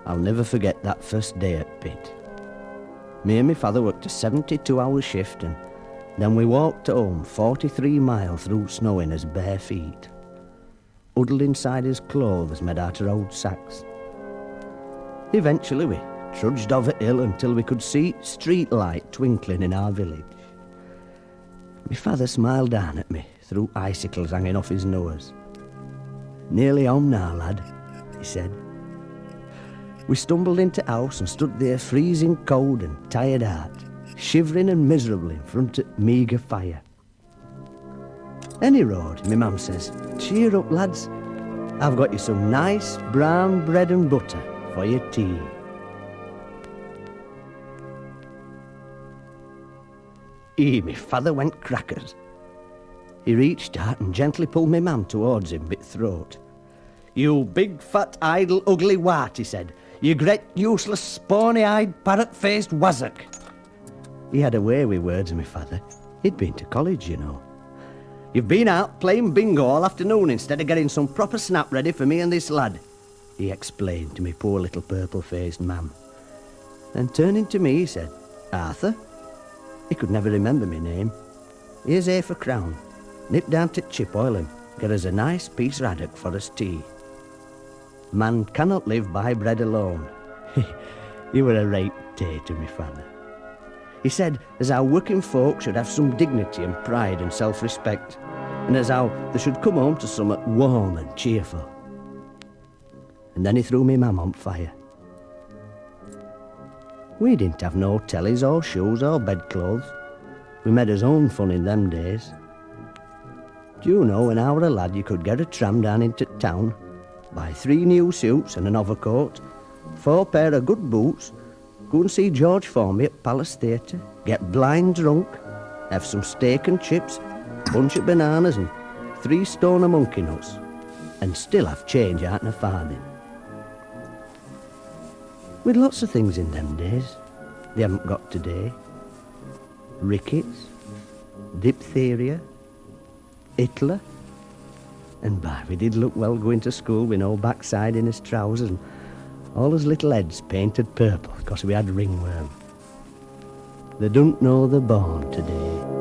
I'll never forget that first day at pit. Me and my father worked a 72-hour shift, and then we walked home 43 miles through snow in his bare feet, huddled inside his clothes made out of old sacks. Eventually we trudged over hill until we could see street light twinkling in our village. My father smiled down at me through icicles hanging off his nose. "Nearly home now, lad," he said. We stumbled into house and stood there freezing cold and tired out, shivering and miserable in front of meagre fire. "Any road," my mum says. "Cheer up, lads. I've got you some nice brown bread and butter for your tea." My father went crackers. He reached out and gently pulled my mum towards him by the throat. "You big, fat, idle, ugly wart," he said. "You great, useless, spawny-eyed, parrot-faced wazzock." He had a way with words, my father. He'd been to college, you know. "You've been out playing bingo all afternoon instead of getting some proper snap ready for me and this lad," he explained to me poor little purple-faced mum. Then turning to me, he said, "Arthur." He could never remember my name. "Here's A for crown. Nip down to Chipoil and get us a nice piece raddock for us tea. Man cannot live by bread alone." He were a right day to me father. He said as our working folk should have some dignity and pride and self-respect, and as how they should come home to somewhat warm and cheerful. And then he threw me mum on fire. We didn't have no tellies or shoes or bedclothes. We made us own fun in them days. Do you know, when I were a lad, you could get a tram down into town, buy 3 new suits and an overcoat, 4 pair of good boots, go and see George Formby at Palace Theatre, get blind drunk, have some steak and chips, bunch of bananas and 3 stone of monkey nuts, and still have change out in a farthing. We'd lots of things in them days they haven't got today. Rickets, diphtheria, Hitler, and by we did look well going to school with no backside in his trousers and all his little heads painted purple because we had ringworm. They don't know they're born today.